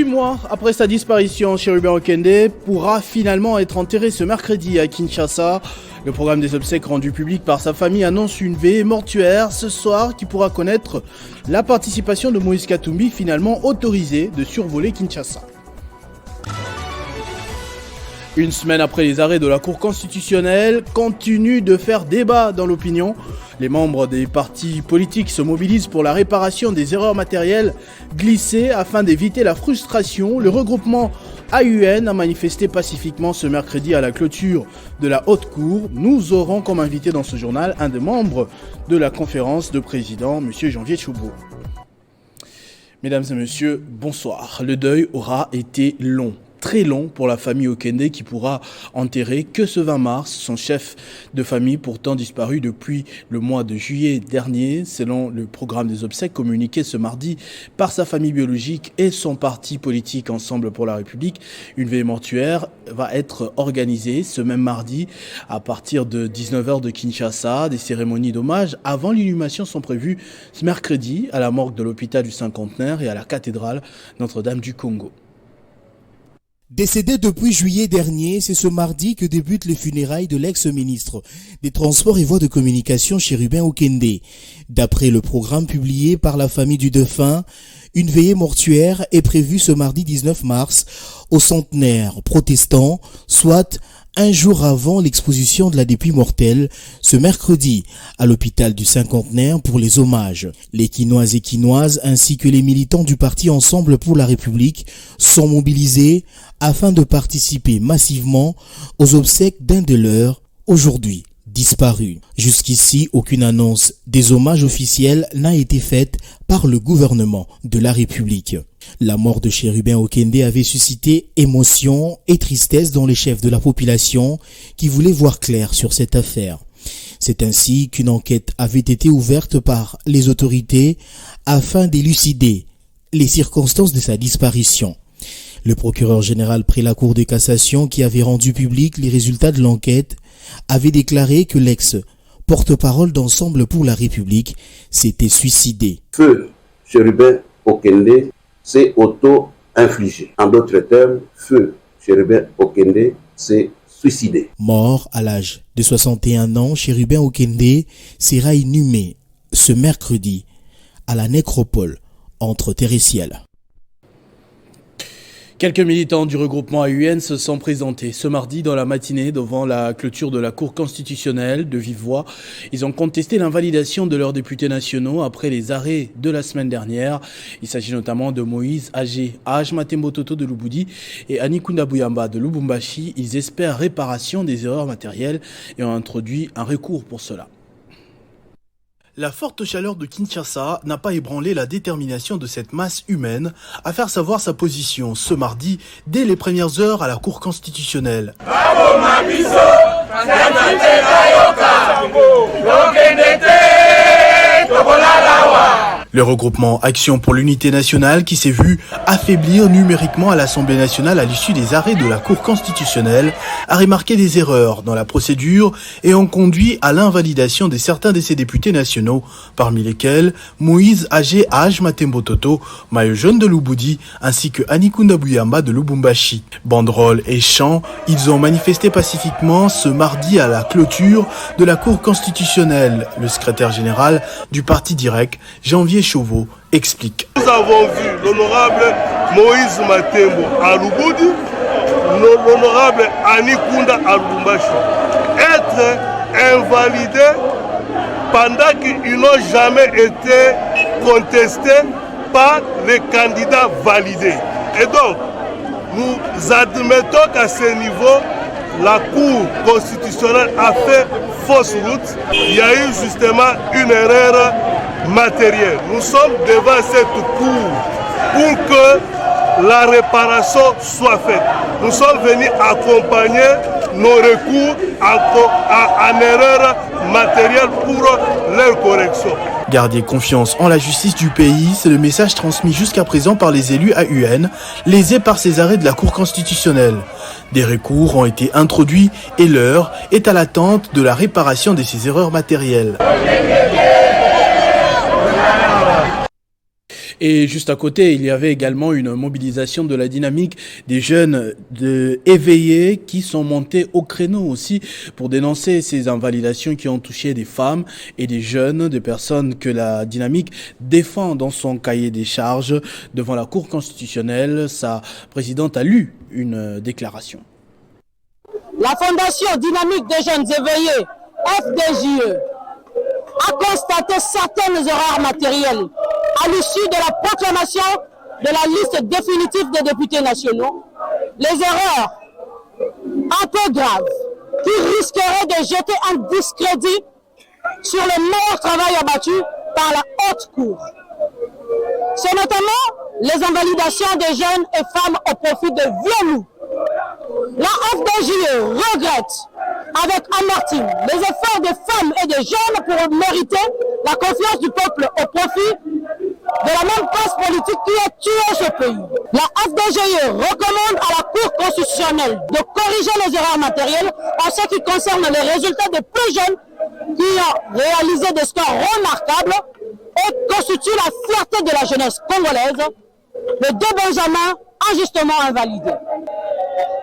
mois après sa disparition, Chérubin Okende pourra finalement être enterré ce mercredi à Kinshasa. Le programme des obsèques rendu public par sa famille annonce une veillée mortuaire ce soir qui pourra connaître la participation de Moïse Katumbi, finalement autorisé de survoler Kinshasa. Une semaine après les arrêts de la Cour constitutionnelle, continue de faire débat dans l'opinion. Les membres des partis politiques se mobilisent pour la réparation des erreurs matérielles glissées afin d'éviter la frustration. Le regroupement AUN a manifesté pacifiquement ce mercredi à la clôture de la Haute Cour. Nous aurons comme invité dans ce journal un des membres de la conférence de présidents, M. Janvier Choubo. Mesdames et messieurs, bonsoir. Le deuil aura été long. Très long pour la famille Okende qui pourra enterrer que ce 20 mars son chef de famille pourtant disparu depuis le mois de juillet dernier, selon le programme des obsèques communiqué ce mardi par sa famille biologique et son parti politique Ensemble pour la République. Une veillée mortuaire va être organisée ce même mardi à partir de 19h de Kinshasa. Des cérémonies d'hommage avant l'inhumation sont prévues ce mercredi à la morgue de l'hôpital du Cinquantenaire et à la cathédrale Notre-Dame du Congo. Décédé depuis juillet dernier, c'est ce mardi que débutent les funérailles de l'ex-ministre des Transports et Voies de Communication Chérubin Okende. D'après le programme publié par la famille du défunt, une veillée mortuaire est prévue ce mardi 19 mars au centenaire protestant, soit un jour avant l'exposition de la dépouille mortelle, ce mercredi, à l'hôpital du Cinquantenaire pour les hommages. Les Quinoises et Quinoises ainsi que les militants du parti Ensemble pour la République sont mobilisés afin de participer massivement aux obsèques d'un de leurs, aujourd'hui disparu. Jusqu'ici, aucune annonce des hommages officiels n'a été faite par le gouvernement de la République. La mort de Chérubin Okende avait suscité émotion et tristesse dans les chefs de la population qui voulaient voir clair sur cette affaire. C'est ainsi qu'une enquête avait été ouverte par les autorités afin d'élucider les circonstances de sa disparition. Le procureur général près la Cour de cassation, qui avait rendu public les résultats de l'enquête, avait déclaré que l'ex-porte-parole d'Ensemble pour la République s'était suicidé. Feu Chérubin Okende s'est auto-infligé. En d'autres termes, Feu Chérubin Okende s'est suicidé. Mort à l'âge de 61 ans, Chérubin Okende sera inhumé ce mercredi à la nécropole entre terre et ciel. Quelques militants du regroupement AUN se sont présentés ce mardi dans la matinée devant la clôture de la Cour constitutionnelle de vive voix. Ils ont contesté l'invalidation de leurs députés nationaux après les arrêts de la semaine dernière. Il s'agit notamment de Moïse Aj Matembo Toto de Lubudi et Anikunda Buyamba de Lubumbashi. Ils espèrent réparation des erreurs matérielles et ont introduit un recours pour cela. La forte chaleur de Kinshasa n'a pas ébranlé la détermination de cette masse humaine à faire savoir sa position ce mardi dès les premières heures à la Cour constitutionnelle. Le regroupement Action pour l'unité nationale qui s'est vu affaiblir numériquement à l'Assemblée nationale à l'issue des arrêts de la Cour constitutionnelle a remarqué des erreurs dans la procédure et ont conduit à l'invalidation de certains de ses députés nationaux, parmi lesquels Moïse Aj Matembo Toto, maillot jaune de Lubudi, ainsi que Anikunda Buyamba de Lubumbashi. Banderoles et chants, ils ont manifesté pacifiquement ce mardi à la clôture de la Cour constitutionnelle. Le secrétaire général du parti direct, Janvier Choubo, explique. Nous avons vu l'honorable Moïse Matembo à Lubudi, l'honorable Anikunda à Lubumbashi être invalidés pendant qu'ils n'ont jamais été contestés par les candidats validés. Et donc, nous admettons qu'à ce niveau, la Cour constitutionnelle a fait fausse route. Il y a eu justement une erreur matérielle. Nous sommes devant cette Cour pour que la réparation soit faite. Nous sommes venus accompagner nos recours en erreur matérielle pour leur correction. Garder confiance en la justice du pays, c'est le message transmis jusqu'à présent par les élus AUN, lésés par ces arrêts de la Cour constitutionnelle. Des recours ont été introduits et l'heure est à l'attente de la réparation de ces erreurs matérielles. Et juste à côté, il y avait également une mobilisation de la dynamique des jeunes éveillés qui sont montés au créneau aussi pour dénoncer ces invalidations qui ont touché des femmes et des jeunes, des personnes que la dynamique défend dans son cahier des charges devant la Cour constitutionnelle. Sa présidente a lu une déclaration. La Fondation Dynamique des Jeunes Éveillés, FDJE, a constaté certaines erreurs matérielles à l'issue de la proclamation de la liste définitive des députés nationaux. Les erreurs un peu graves qui risqueraient de jeter un discrédit sur le meilleur travail abattu par la haute cour. C'est notamment les invalidations des jeunes et femmes au profit de vieux loups. La FDJE regrette avec amertume les efforts des femmes et des jeunes pour mériter la confiance du peuple au profit de la même classe politique qui a tué ce pays. La FDJE recommande à la Cour constitutionnelle de corriger les erreurs matérielles en ce qui concerne les résultats des plus jeunes qui ont réalisé des scores remarquables et constituent la fierté de la jeunesse congolaise, les deux Benjamins injustement invalidés.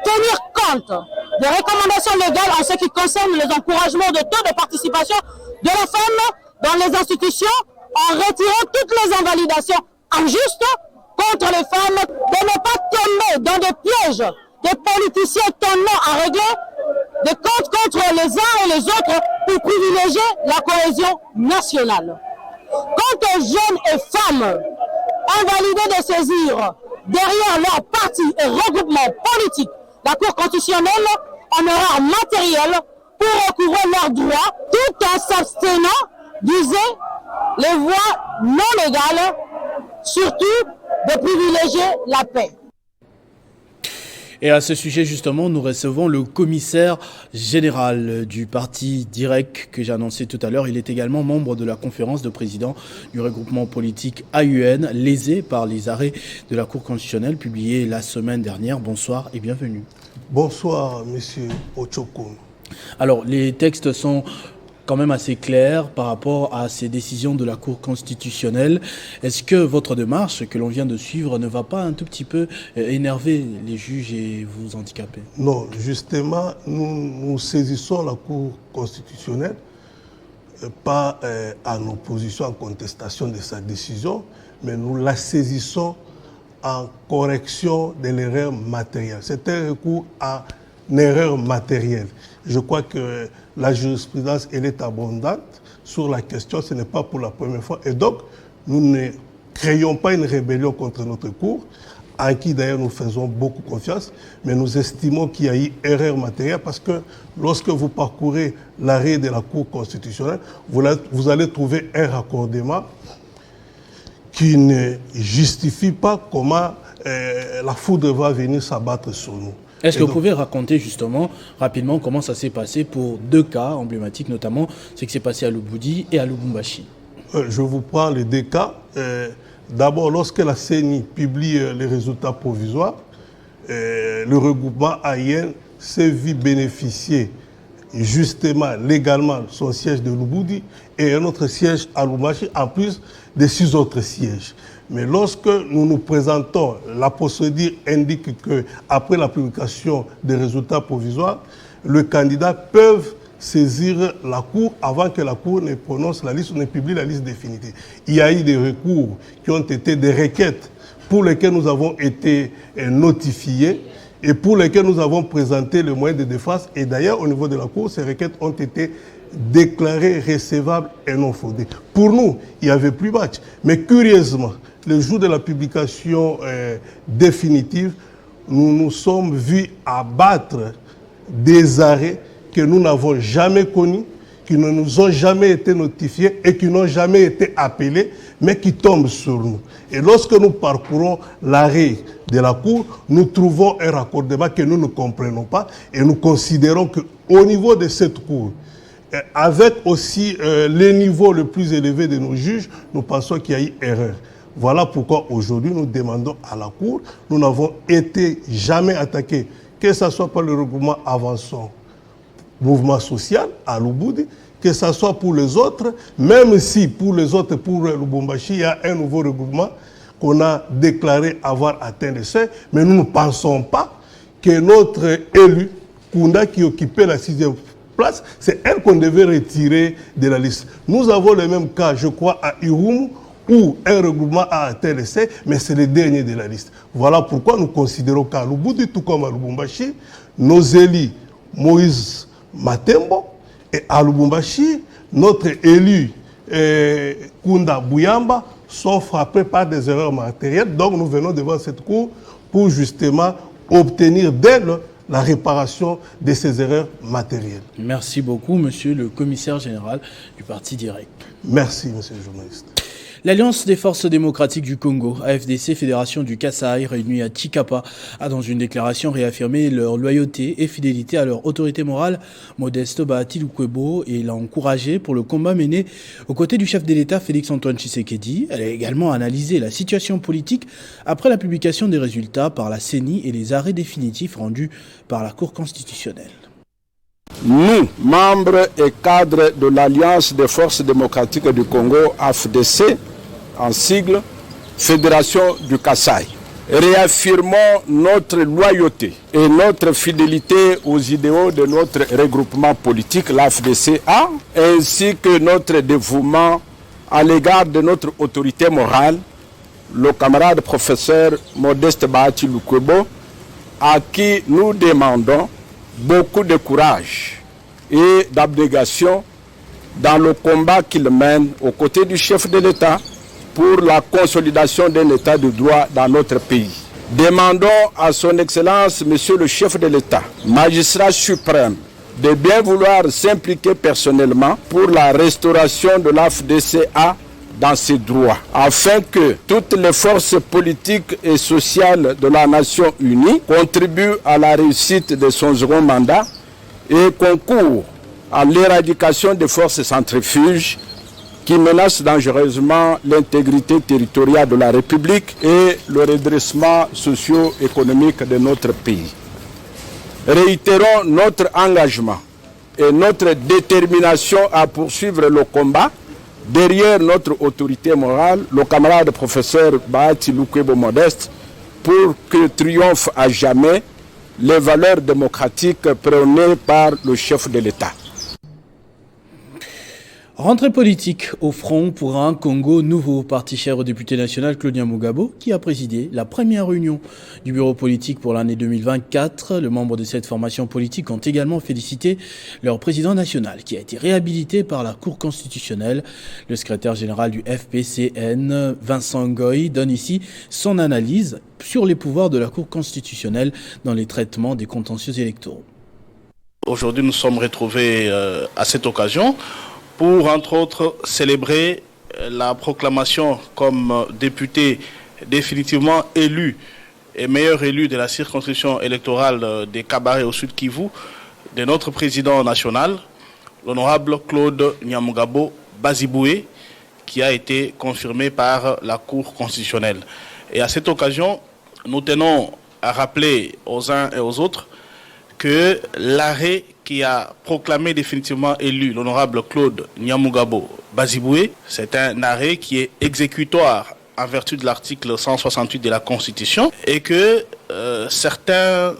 Tenir compte des recommandations légales en ce qui concerne les encouragements de taux de participation de la femme dans les institutions en retirant toutes les invalidations injustes contre les femmes, de ne pas tomber dans des pièges des politiciens tendant à régler des comptes contre les uns et les autres pour privilégier la cohésion nationale. Quant aux jeunes et femmes invalidés de saisir derrière leur parti et regroupement politique la Cour constitutionnelle en erreur matérielle pour recouvrir leurs droits tout en s'abstenant d'user les voies non légales, surtout de privilégier la paix. Et à ce sujet, justement, nous recevons le commissaire général du parti DIREC que j'ai annoncé tout à l'heure. Il est également membre de la conférence de présidents du regroupement politique AUN, lésé par les arrêts de la Cour constitutionnelle publiés la semaine dernière. Bonsoir et bienvenue. Bonsoir, monsieur Ochokun. Alors, les textes sont quand même assez clair par rapport à ces décisions de la Cour constitutionnelle. Est-ce que votre démarche que l'on vient de suivre ne va pas un tout petit peu énerver les juges et vous handicaper? Non, justement, nous saisissons la Cour constitutionnelle pas en opposition, en contestation de sa décision, mais nous la saisissons en correction de l'erreur matérielle. C'est un recours à une erreur matérielle. Je crois que la jurisprudence, elle est abondante sur la question, ce n'est pas pour la première fois. Et donc, nous ne créons pas une rébellion contre notre cour, à qui d'ailleurs nous faisons beaucoup confiance, mais nous estimons qu'il y a eu erreur matérielle parce que lorsque vous parcourez l'arrêt de la Cour constitutionnelle, vous allez trouver un raccordement qui ne justifie pas comment la foudre va venir s'abattre sur nous. Est-ce que vous pouvez raconter justement rapidement comment ça s'est passé pour deux cas emblématiques, notamment ce qui s'est passé à Lubudi et à Lubumbashi? Je vous prends les deux cas. D'abord, lorsque la CENI publie les résultats provisoires, le regroupement AIN s'est vu bénéficier justement, légalement, son siège de Lubudi et un autre siège à Lubumbashi, en plus des 6 autres sièges. Mais lorsque nous nous présentons, la procédure indique qu'après la publication des résultats provisoires, les candidats peuvent saisir la Cour avant que la Cour ne prononce la liste ou ne publie la liste définitive. Il y a eu des recours qui ont été des requêtes pour lesquelles nous avons été notifiés et pour lesquelles nous avons présenté le moyen de défense. Et d'ailleurs, au niveau de la Cour, ces requêtes ont été déclarées recevables et non fondées. Pour nous, il n'y avait plus match. Mais curieusement, le jour de la publication définitive, nous nous sommes vus abattre des arrêts que nous n'avons jamais connus, qui ne nous ont jamais été notifiés et qui n'ont jamais été appelés, mais qui tombent sur nous. Et lorsque nous parcourons l'arrêt de la Cour, nous trouvons un raccordement que nous ne comprenons pas et nous considérons qu'au niveau de cette Cour, avec aussi les niveaux le plus élevés de nos juges, nous pensons qu'il y a eu erreur. Voilà pourquoi aujourd'hui nous demandons à la Cour, nous n'avons été jamais attaqués, que ce soit par le regroupement Avançons, mouvement social à Lubudi, que ce soit pour les autres, même si pour les autres, pour Lubumbashi, il y a un nouveau regroupement qu'on a déclaré avoir atteint le seuil, mais nous ne pensons pas que notre élu, Kunda, qui occupait la 6e place, c'est elle qu'on devait retirer de la liste. Nous avons le même cas, je crois, à Irumu, où un regroupement a atteint le seuil, mais c'est le dernier de la liste. Voilà pourquoi nous considérons qu'à Lubudi, tout comme à Lubumbashi, nos élus Moïse Matembo et à Lubumbashi, notre élu Kunda Bouyamba sont frappés par des erreurs matérielles. Donc nous venons devant cette cour pour justement obtenir d'elle la réparation de ces erreurs matérielles. Merci beaucoup, monsieur le commissaire général du Parti Direct. Merci, monsieur le journaliste. L'Alliance des forces démocratiques du Congo, AFDC, fédération du Kasaï, réunie à Tshikapa, a dans une déclaration réaffirmé leur loyauté et fidélité à leur autorité morale, Modeste Bahati Lukwebo, et l'a encouragé pour le combat mené aux côtés du chef de l'État, Félix-Antoine Tshisekedi. Elle a également analysé la situation politique après la publication des résultats par la CENI et les arrêts définitifs rendus par la Cour constitutionnelle. Nous, membres et cadres de l'Alliance des forces démocratiques du Congo, AFDC, en sigle, Fédération du Kasaï, réaffirmons notre loyauté et notre fidélité aux idéaux de notre regroupement politique, l'AFDCA, ainsi que notre dévouement à l'égard de notre autorité morale, le camarade professeur Modeste Bahati Lukwebo, à qui nous demandons beaucoup de courage et d'abnégation dans le combat qu'il mène aux côtés du chef de l'État pour la consolidation d'un État de droit dans notre pays. Demandons à son Excellence, Monsieur le chef de l'État, magistrat suprême, de bien vouloir s'impliquer personnellement pour la restauration de l'AFDCA dans ses droits, afin que toutes les forces politiques et sociales de la nation unie contribuent à la réussite de son second mandat et concourent à l'éradication des forces centrifuges qui menacent dangereusement l'intégrité territoriale de la République et le redressement socio-économique de notre pays. Réitérons notre engagement et notre détermination à poursuivre le combat derrière notre autorité morale, le camarade professeur Bahati Lukwebo Modeste, pour que triomphe à jamais les valeurs démocratiques prônées par le chef de l'État. Rentrée politique au front pour un Congo nouveau, parti cher au député national Claude Nyamugabo, qui a présidé la première réunion du bureau politique pour l'année 2024. Les membres de cette formation politique ont également félicité leur président national, qui a été réhabilité par la Cour constitutionnelle. Le secrétaire général du FPCN, Vincent Ngoy, donne ici son analyse sur les pouvoirs de la Cour constitutionnelle dans les traitements des contentieux électoraux. Aujourd'hui, nous sommes retrouvés à cette occasion pour, entre autres, célébrer la proclamation comme député définitivement élu et meilleur élu de la circonscription électorale des Kabaré au Sud Kivu de notre président national, l'honorable Claude Nyamugabo Baziboué, qui a été confirmé par la Cour constitutionnelle. Et à cette occasion, nous tenons à rappeler aux uns et aux autres que l'arrêt qui a proclamé définitivement élu l'honorable Claude Nyamugabo Baziboué, c'est un arrêt qui est exécutoire en vertu de l'article 168 de la Constitution et que certaines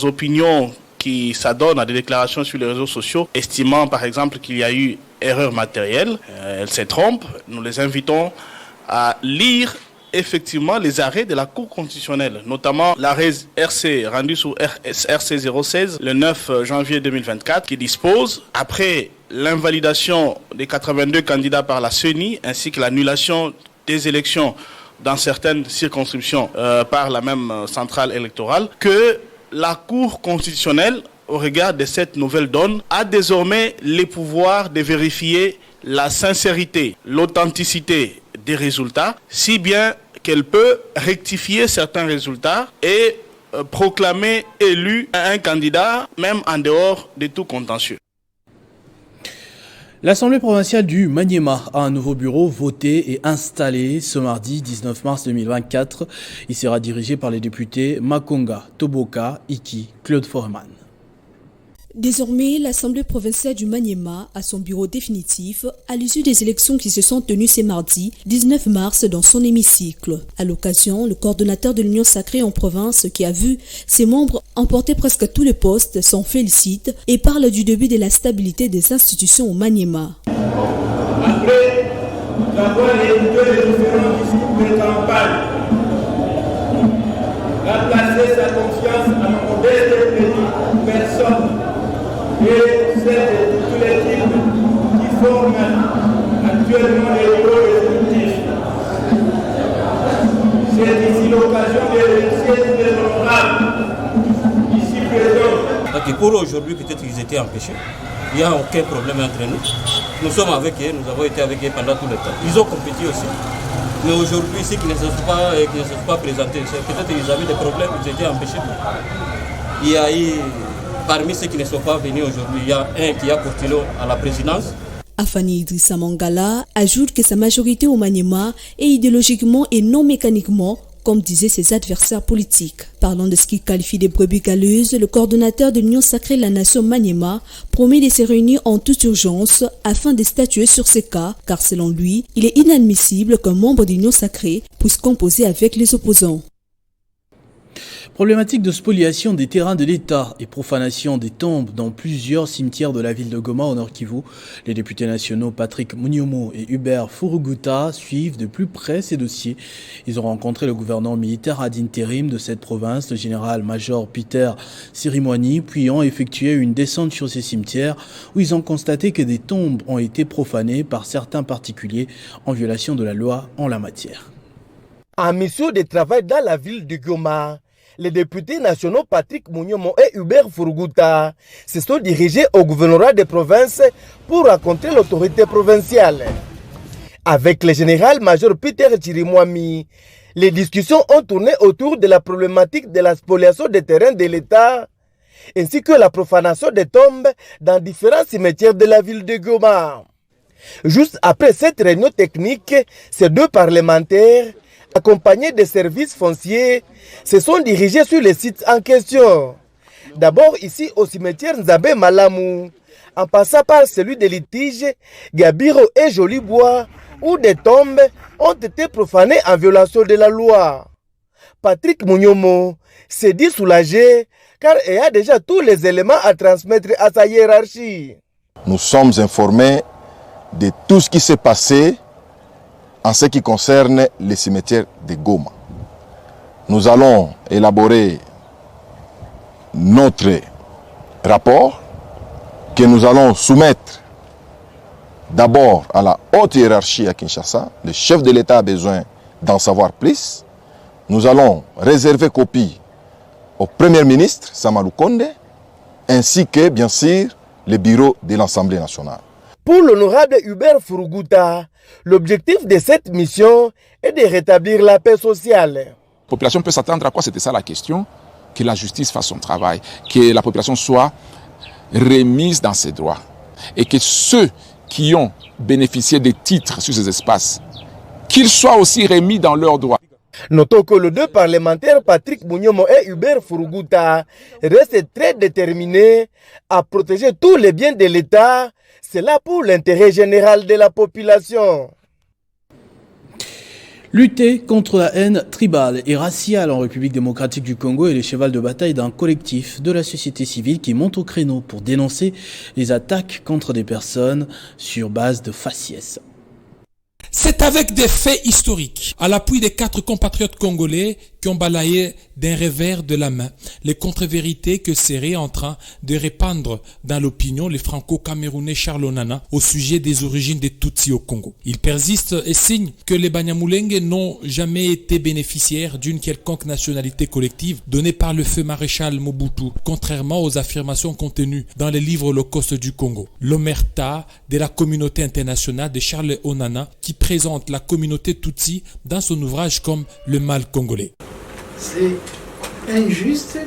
opinions qui s'adonnent à des déclarations sur les réseaux sociaux, estimant par exemple qu'il y a eu erreur matérielle, elles se trompent. Nous les invitons à lire effectivement les arrêts de la Cour constitutionnelle, notamment l'arrêt RC rendu sous RC 016 le 9 janvier 2024 qui dispose, après l'invalidation des 82 candidats par la CENI ainsi que l'annulation des élections dans certaines circonscriptions par la même centrale électorale, que la Cour constitutionnelle, au regard de cette nouvelle donne, a désormais les pouvoirs de vérifier la sincérité, l'authenticité des résultats, si bien qu'elle peut rectifier certains résultats et proclamer élu un candidat, même en dehors de tout contentieux. L'Assemblée provinciale du Maniema a un nouveau bureau voté et installé ce mardi 19 mars 2024. Il sera dirigé par les députés Makonga, Toboka, Iki, Claude Foreman. Désormais, l'Assemblée provinciale du Maniema a son bureau définitif à l'issue des élections qui se sont tenues ce mardi 19 mars dans son hémicycle. À l'occasion, le coordonnateur de l'Union sacrée en province qui a vu ses membres emporter presque tous les postes s'en félicite et parle du début de la stabilité des institutions au Maniema. Après avoir écouté les différents discours de campagne, a placé sa confiance à ma modeste petite personne et celle de toute l'équipe qui forme actuellement les bureaux exécutifs. C'est ici l'occasion de remercier tous les honorables ici présents. Donc pour aujourd'hui, peut-être qu'ils étaient empêchés. Il n'y a aucun problème entre nous. Nous sommes avec eux, nous avons été avec eux pendant tout le temps. Ils ont compétit aussi. Mais aujourd'hui, ceux qui ne se sont pas présentés, peut-être qu'ils avaient des problèmes, ils étaient empêchés. Il y a eu, parmi ceux qui ne sont pas venus aujourd'hui, il y a un qui a postulé à la présidence. Afani Idrissa Mangala ajoute que sa majorité au Maniema est idéologiquement et non mécaniquement, comme disaient ses adversaires politiques. Parlant de ce qu'il qualifie de brebis galeuses, le coordonnateur de l'Union sacrée de la nation Maniema promet de se réunir en toute urgence afin de statuer sur ces cas, car selon lui, il est inadmissible qu'un membre de l'Union sacrée puisse composer avec les opposants. Problématique de spoliation des terrains de l'État et profanation des tombes dans plusieurs cimetières de la ville de Goma au Nord Kivu. Les députés nationaux Patrick Munyomo et Hubert Furuguta suivent de plus près ces dossiers. Ils ont rencontré le gouverneur militaire ad intérim de cette province, le général-major Peter Sirimwani, puis ont effectué une descente sur ces cimetières où ils ont constaté que des tombes ont été profanées par certains particuliers en violation de la loi en la matière. En mission de travail dans la ville de Goma, les députés nationaux Patrick Munyomo et Hubert Furuguta se sont dirigés au gouvernorat de province pour rencontrer l'autorité provinciale. Avec le général-major Peter Chirimwami, les discussions ont tourné autour de la problématique de la spoliation des terrains de l'État ainsi que la profanation des tombes dans différents cimetières de la ville de Goma. Juste après cette réunion technique, ces deux parlementaires, accompagnés des services fonciers, se sont dirigés sur les sites en question. D'abord ici au cimetière Nzabé Malamu, en passant par celui de Litige, Gabiro et Jolibois, où des tombes ont été profanées en violation de la loi. Patrick Munyomo s'est dit soulagé car il y a déjà tous les éléments à transmettre à sa hiérarchie. Nous sommes informés de tout ce qui s'est passé en ce qui concerne les cimetières de Goma. Nous allons élaborer notre rapport que nous allons soumettre d'abord à la haute hiérarchie à Kinshasa. Le chef de l'État a besoin d'en savoir plus. Nous allons réserver copie au Premier ministre, Sama Lukonde, ainsi que, bien sûr, le bureau de l'Assemblée nationale. Pour l'honorable Hubert Furuguta, l'objectif de cette mission est de rétablir la paix sociale. La population peut s'attendre à quoi? C'était ça la question, que la justice fasse son travail, que la population soit remise dans ses droits et que ceux qui ont bénéficié des titres sur ces espaces, qu'ils soient aussi remis dans leurs droits. Notons que les deux parlementaires Patrick Munyomo et Hubert Furuguta restent très déterminés à protéger tous les biens de l'État. C'est là pour l'intérêt général de la population. Lutter contre la haine tribale et raciale en République démocratique du Congo est le cheval de bataille d'un collectif de la société civile qui monte au créneau pour dénoncer les attaques contre des personnes sur base de faciès. C'est avec des faits historiques, à l'appui des 4 compatriotes congolais qui ont balayé d'un revers de la main les contre-vérités que serait en train de répandre dans l'opinion le franco-camerounais Charles Onana au sujet des origines des Tutsis au Congo. Il persiste et signe que les Banyamulenge n'ont jamais été bénéficiaires d'une quelconque nationalité collective donnée par le feu maréchal Mobutu, contrairement aux affirmations contenues dans les livres holocaustes du Congo. L'omerta de la communauté internationale de Charles Onana qui présente la communauté Tutsi dans son ouvrage comme le mal congolais. C'est injuste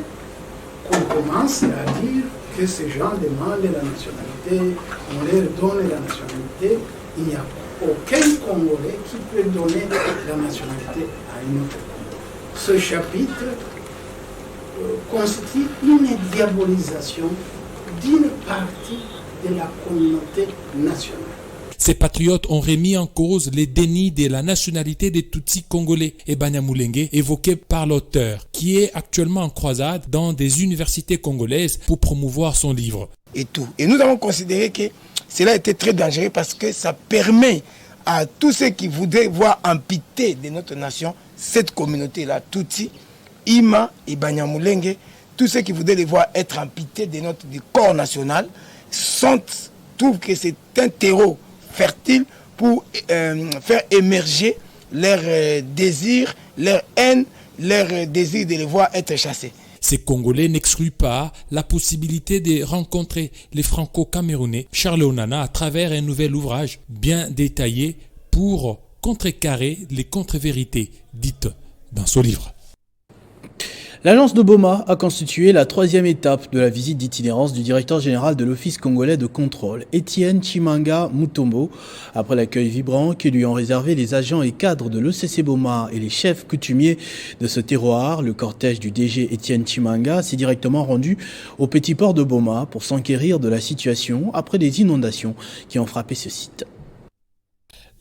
qu'on commence à dire que ces gens demandent la nationalité, on leur donne la nationalité. Il n'y a aucun Congolais qui peut donner la nationalité à une autre Congolais. Ce chapitre constitue une diabolisation d'une partie de la communauté nationale. Ces patriotes ont remis en cause les dénis de la nationalité des Tutsis congolais et Banyamulenge évoqués par l'auteur, qui est actuellement en croisade dans des universités congolaises pour promouvoir son livre. Et tout. Et nous avons considéré que cela était très dangereux parce que ça permet à tous ceux qui voudraient voir amputer de notre nation cette communauté-là, Tutsi, Ima et Banyamulenge, tous ceux qui voudraient les voir être amputés du corps national, trouvent que c'est un terreau fertile pour faire émerger leurs désirs, leur haine, leur désir de les voir être chassés. Ces Congolais n'excluent pas la possibilité de rencontrer les Franco-Camerounais Charles Onana à travers un nouvel ouvrage bien détaillé pour contrecarrer les contre-vérités dites dans ce livre. L'agence de Boma a constitué la troisième étape de la visite d'itinérance du directeur général de l'Office congolais de contrôle, Étienne Chimanga Mutombo. Après l'accueil vibrant que lui ont réservé les agents et cadres de l'ECC Boma et les chefs coutumiers de ce terroir, le cortège du DG Étienne Chimanga s'est directement rendu au petit port de Boma pour s'enquérir de la situation après les inondations qui ont frappé ce site.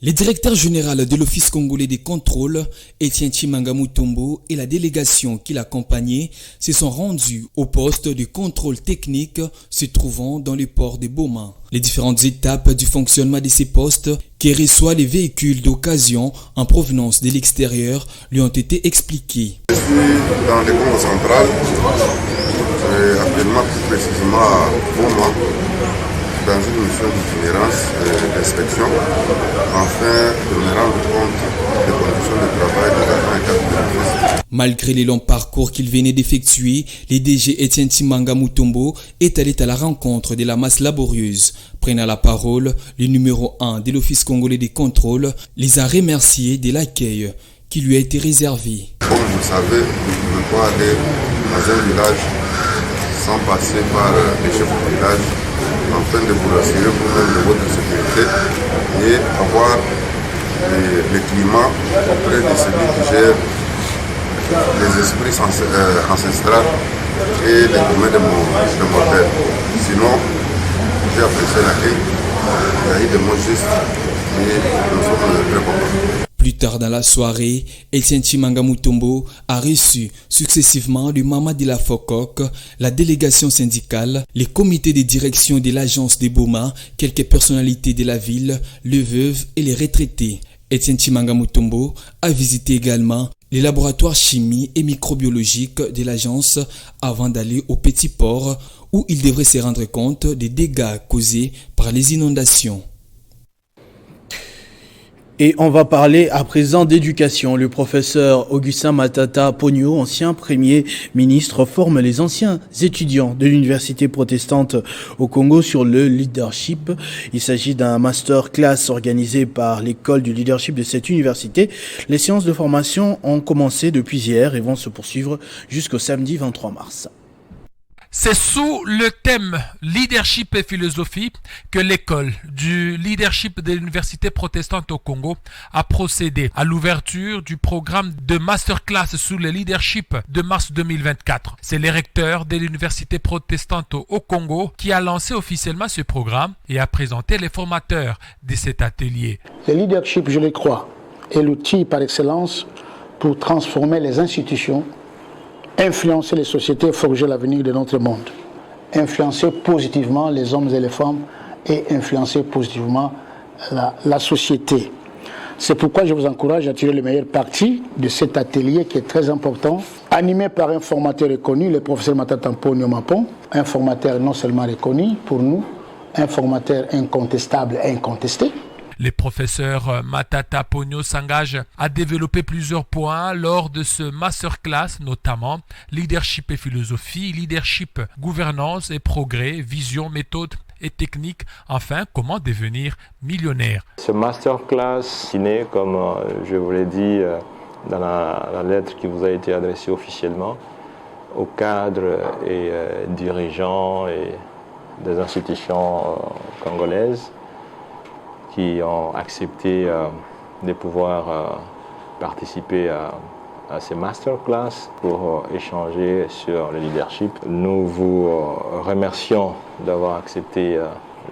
Le directeur général de l'Office congolais des contrôles, Étienne Chimanga Mutombo, et la délégation qui l'accompagnait se sont rendus au poste de contrôle technique se trouvant dans le port de Boma. Les différentes étapes du fonctionnement de ces postes qui reçoivent les véhicules d'occasion en provenance de l'extérieur lui ont été expliquées. Je suis dans le Congo central, actuellement plus précisément à Boma, dans une mission d'itinérance d'inspection, afin de me rendre compte des conditions de travail des agents et cadres de l'office. Malgré les longs parcours qu'il venait d'effectuer, le DG Étienne Chimanga Mutombo est allé à la rencontre de la masse laborieuse. Prenant la parole, le numéro 1 de l'Office congolais des contrôles les a remerciés de l'accueil qui lui a été réservé. Comme vous le savez, vous ne pouvez pas aller dans un village sans passer par les chefs de village, afin de vous rassurer vous-même de votre sécurité et avoir le climat auprès de celui qui gère les esprits ancestrales et les domaines de mon père. Sinon, j'ai apprécié l'accueil, il y a eu des mots justes et nous sommes très contents. Plus tard dans la soirée, Étienne Chimanga Mutombo a reçu successivement le Mama de la Fokok, la délégation syndicale, les comités de direction de l'agence de Boma, quelques personnalités de la ville, les veuves et les retraités. Étienne Chimanga Mutombo a visité également les laboratoires chimie et microbiologiques de l'agence avant d'aller au Petit Port où il devrait se rendre compte des dégâts causés par les inondations. Et on va parler à présent d'éducation. Le professeur Augustin Matata Pogno, ancien premier ministre, forme les anciens étudiants de l'université protestante au Congo sur le leadership. Il s'agit d'un master class organisé par l'école du leadership de cette université. Les séances de formation ont commencé depuis hier et vont se poursuivre jusqu'au samedi 23 mars. C'est sous le thème leadership et philosophie que l'école du leadership de l'université protestante au Congo a procédé à l'ouverture du programme de masterclass sous le leadership de mars 2024. C'est le recteur de l'université protestante au Congo qui a lancé officiellement ce programme et a présenté les formateurs de cet atelier. Le leadership, je le crois, est l'outil par excellence pour transformer les institutions, influencer les sociétés, forger l'avenir de notre monde, influencer positivement les hommes et les femmes et influencer positivement la société. C'est pourquoi je vous encourage à tirer le meilleur parti de cet atelier qui est très important, animé par un formateur reconnu, le professeur Matata Pogno Mapon, un formateur non seulement reconnu pour nous, un formateur incontestable et incontesté. Le professeur Matata Pogno s'engage à développer plusieurs points lors de ce masterclass, notamment leadership et philosophie, leadership, gouvernance et progrès, vision, méthode et technique, enfin comment devenir millionnaire. Ce masterclass est né, comme je vous l'ai dit dans la lettre qui vous a été adressée officiellement, aux cadres et dirigeants et des institutions congolaises qui ont accepté de pouvoir participer à à ces masterclass pour échanger sur le leadership. Nous vous remercions d'avoir accepté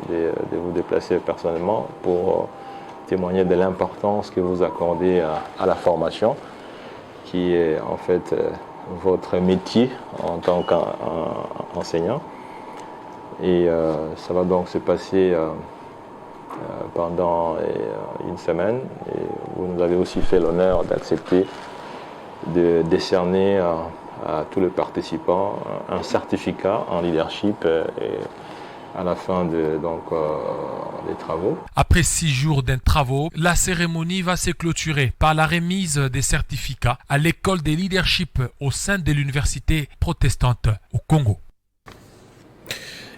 de vous déplacer personnellement pour témoigner de l'importance que vous accordez à la formation, qui est en fait votre métier en tant qu'enseignant. Et ça va donc se passer pendant une semaine. Et vous nous avez aussi fait l'honneur d'accepter de décerner à tous les participants un certificat en leadership à la fin des travaux. Après 6 jours de travaux, la cérémonie va se clôturer par la remise des certificats à l'école de leadership au sein de l'université protestante au Congo.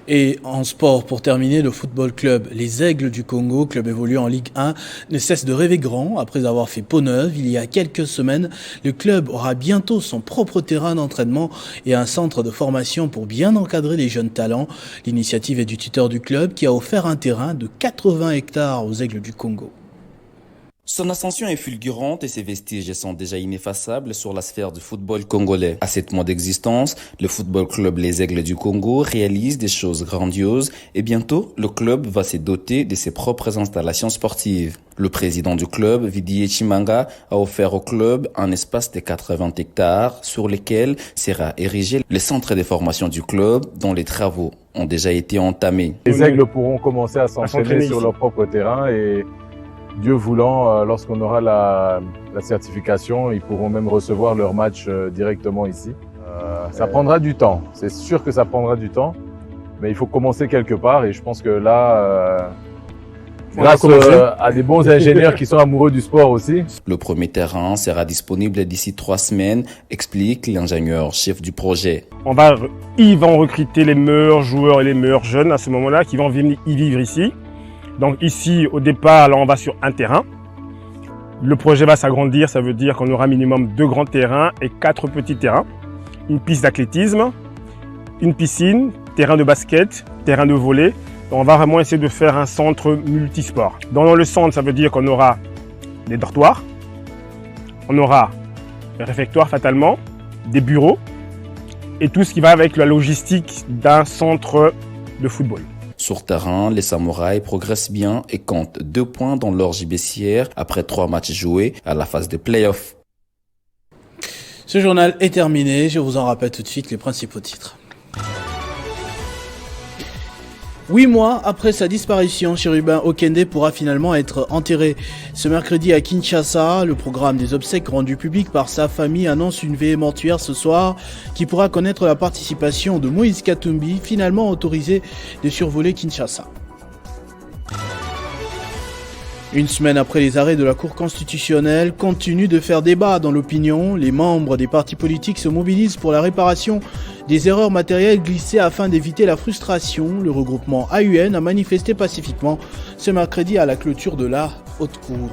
Et en sport, pour terminer, le football club Les Aigles du Congo, club évoluant en Ligue 1, ne cesse de rêver grand. Après avoir fait peau neuve il y a quelques semaines, le club aura bientôt son propre terrain d'entraînement et un centre de formation pour bien encadrer les jeunes talents. L'initiative est du tuteur du club qui a offert un terrain de 80 hectares aux Aigles du Congo. Son ascension est fulgurante et ses vestiges sont déjà ineffaçables sur la sphère du football congolais. À 7 mois d'existence, le football club Les Aigles du Congo réalise des choses grandioses et bientôt, le club va se doter de ses propres installations sportives. Le président du club, Vidier Chimanga, a offert au club un espace de 80 hectares sur lesquels sera érigé le centre de formation du club dont les travaux ont déjà été entamés. Les Aigles pourront commencer à s'entraîner sur leur propre terrain et Dieu voulant, lorsqu'on aura la certification, ils pourront même recevoir leur match directement ici. Ça prendra du temps, c'est sûr que ça prendra du temps, mais il faut commencer quelque part et je pense que là, grâce à des bons ingénieurs qui sont amoureux du sport aussi. Le premier terrain sera disponible d'ici 3 semaines, explique l'ingénieur chef du projet. Ils vont recruter les meilleurs joueurs et les meilleurs jeunes à ce moment-là qui vont venir y vivre ici. Donc ici, au départ, là, on va sur un terrain. Le projet va s'agrandir, ça veut dire qu'on aura minimum 2 grands terrains et 4 petits terrains. Une piste d'athlétisme, une piscine, terrain de basket, terrain de volley. Donc on va vraiment essayer de faire un centre multisport. Dans le centre, ça veut dire qu'on aura des dortoirs, on aura des réfectoires fatalement, des bureaux et tout ce qui va avec la logistique d'un centre de football. Sur terrain, les samouraïs progressent bien et comptent 2 points dans l'orgie baissière après 3 matchs joués à la phase de play-off. Ce journal est terminé, je vous en rappelle tout de suite les principaux titres. 8 mois après sa disparition, Chérubin Okende pourra finalement être enterré. Ce mercredi à Kinshasa, le programme des obsèques rendu public par sa famille annonce une veillée mortuaire ce soir qui pourra connaître la participation de Moïse Katumbi, finalement autorisé de survoler Kinshasa. Une semaine après les arrêts de la Cour constitutionnelle, continue de faire débat dans l'opinion. Les membres des partis politiques se mobilisent pour la réparation des erreurs matérielles glissées afin d'éviter la frustration. Le regroupement AUN a manifesté pacifiquement ce mercredi à la clôture de la Haute Cour.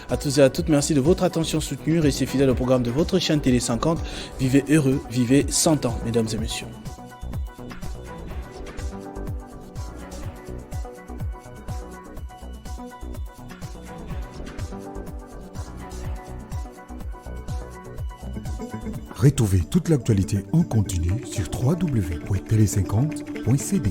À tous et à toutes, merci de votre attention soutenue. Restez fidèles au programme de votre chaîne Télé 50. Vivez heureux, vivez 100 ans, mesdames et messieurs. Retrouvez toute l'actualité en continu sur www.tele50.cd.